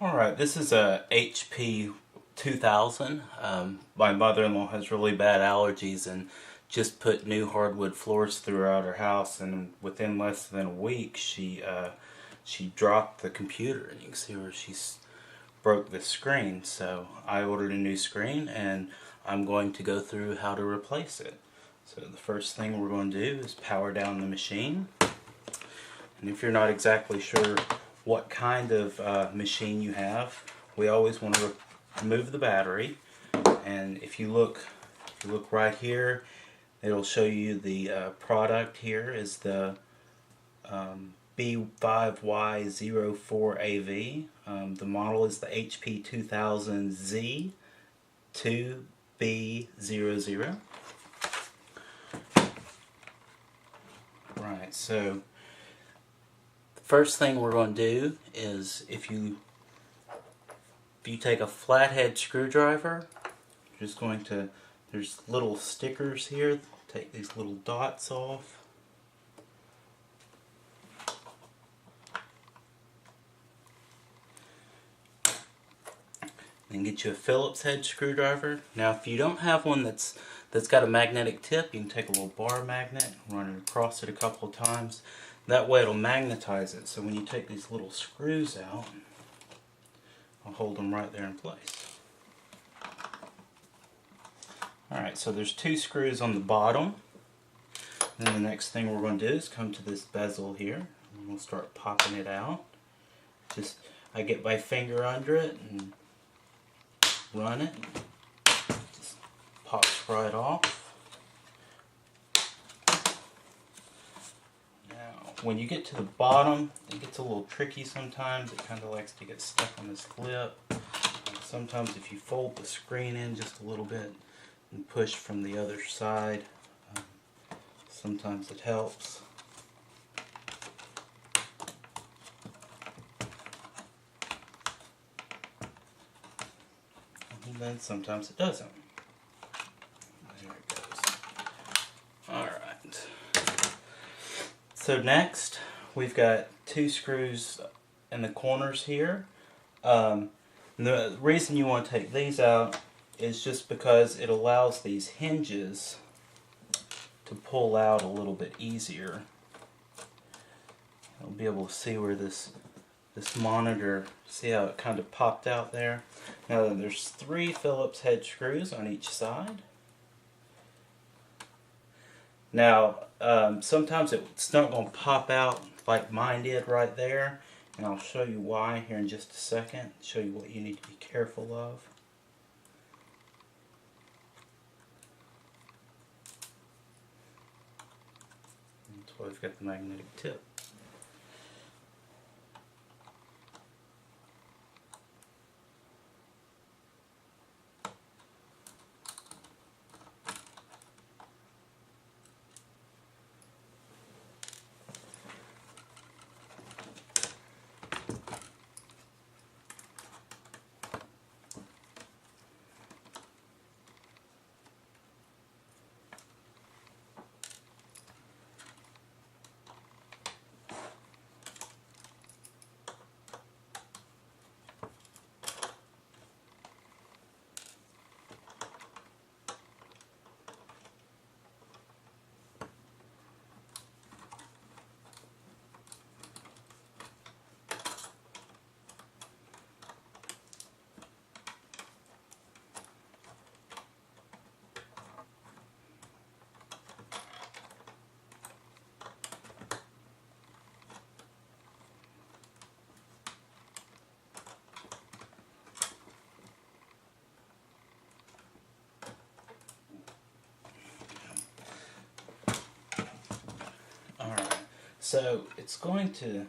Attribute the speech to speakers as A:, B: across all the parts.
A: Alright, this is a HP 2000. My mother-in-law has really bad allergies and just put new hardwood floors throughout her house, and within less than a week she dropped the computer, and you can see where she's broke the screen. So I ordered a new screen and I'm going to go through how to replace it. So the first thing we're going to do is power down the machine. And if you're not exactly sure what kind of machine you have, we always want to remove the battery. And if you look right here, it'll show you the product. Here is the B5Y04AV. The model is the HP 2000Z 2B00. Right, so the first thing we're going to do is if you take a flathead screwdriver, you're just going to, there's little stickers here, take these little dots off. Then get you a Phillips head screwdriver. Now if you don't have one that's got a magnetic tip, you can take a little bar magnet, run it across it a couple of times. That way it'll magnetize it, so when you take these little screws out, I'll hold them right there in place. Alright, so there's two screws on the bottom. And then the next thing we're going to do is come to this bezel here, and we'll start popping it out. I get my finger under it and run it. Just pops right off. Now, when you get to the bottom, it gets a little tricky sometimes. It kind of likes to get stuck on this clip. Sometimes if you fold the screen in just a little bit and push from the other side, sometimes it helps. And then sometimes it doesn't. There it goes. Alright. So next, we've got two screws in the corners here. The reason you want to take these out is just because it allows these hinges to pull out a little bit easier. You'll be able to see where this monitor, see how it kind of popped out there. Now there's 3 Phillips head screws on each side. Now sometimes it's not going to pop out like mine did right there, and I'll show you why here in just a second, show you what you need to be careful of. That's why we've got the magnetic tip. So it's going to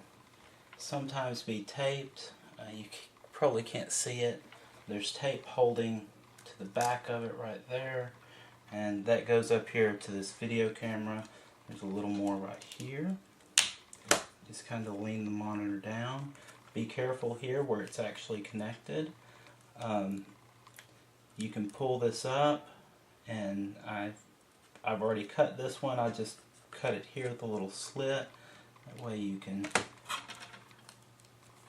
A: sometimes be taped. You probably can't see it. There's tape holding to the back of it right there, and that goes up here to this video camera. There's a little more right here. Just kind of lean the monitor down. Be careful here where it's actually connected. You can pull this up, and I've already cut this one. I just cut it here with a little slit. That way you can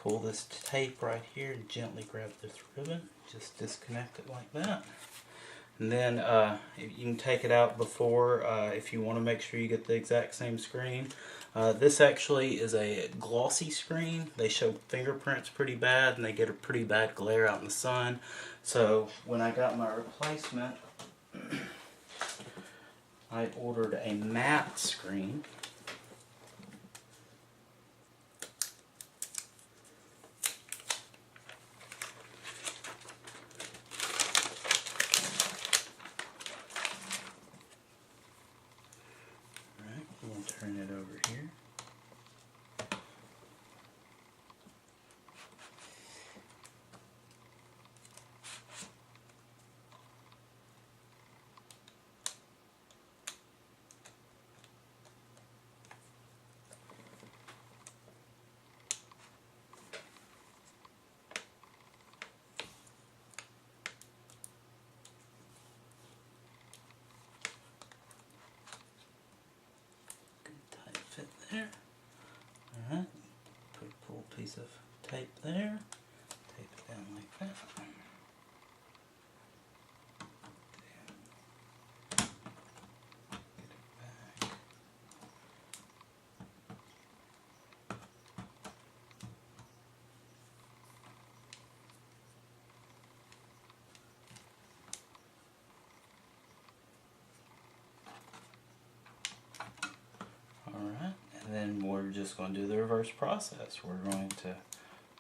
A: pull this tape right here and gently grab this ribbon. Just disconnect it like that. And then you can take it out before if you want to make sure you get the exact same screen. This actually is a glossy screen. They show fingerprints pretty bad and they get a pretty bad glare out in the sun. So when I got my replacement, I ordered a matte screen. Alright, we'll turn it over here. Fit there. Alright, put a little piece of tape there. Tape it down like that. Get it back. Alright, and then we're just going to do the reverse process. We're going to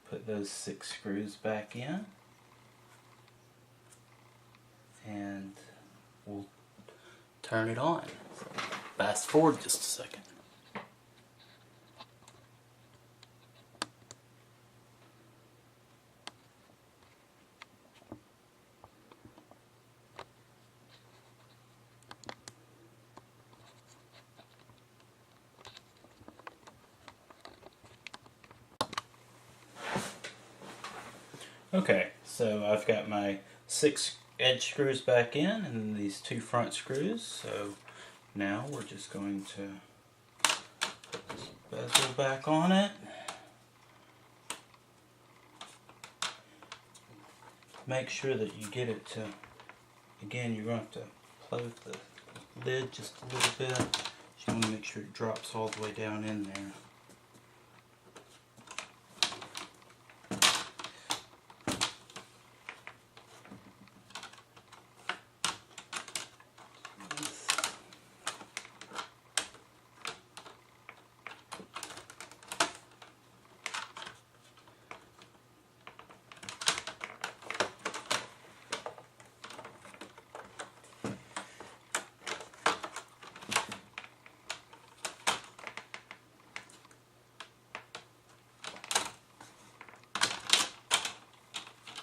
A: put those 6 screws back in and we'll turn it on. So fast forward just a second. Okay, so I've got my 6 edge screws back in and these 2 front screws. So now we're just going to put this bezel back on it. Make sure that you get it to, again, you're going to have to play with the lid just a little bit. You want to make sure it drops all the way down in there.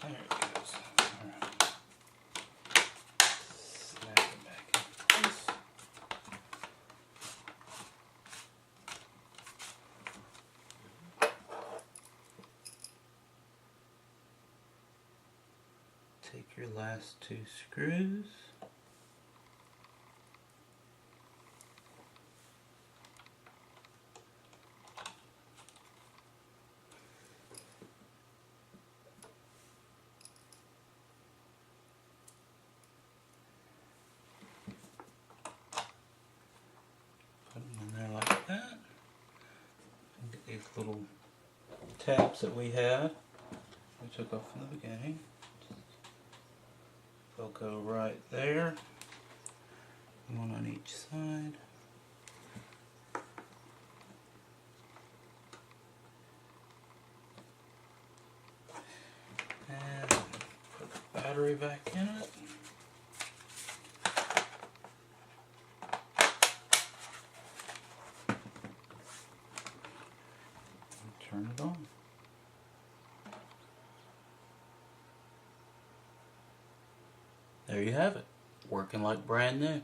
A: There it goes. Alright. Snap it back in place. Take your last 2 screws. Put them in there like that. And get these little tabs that we had, we took off from the beginning. They'll go right there, one on each side. And put the battery back in it. And turn it on. There you have it, working like brand new.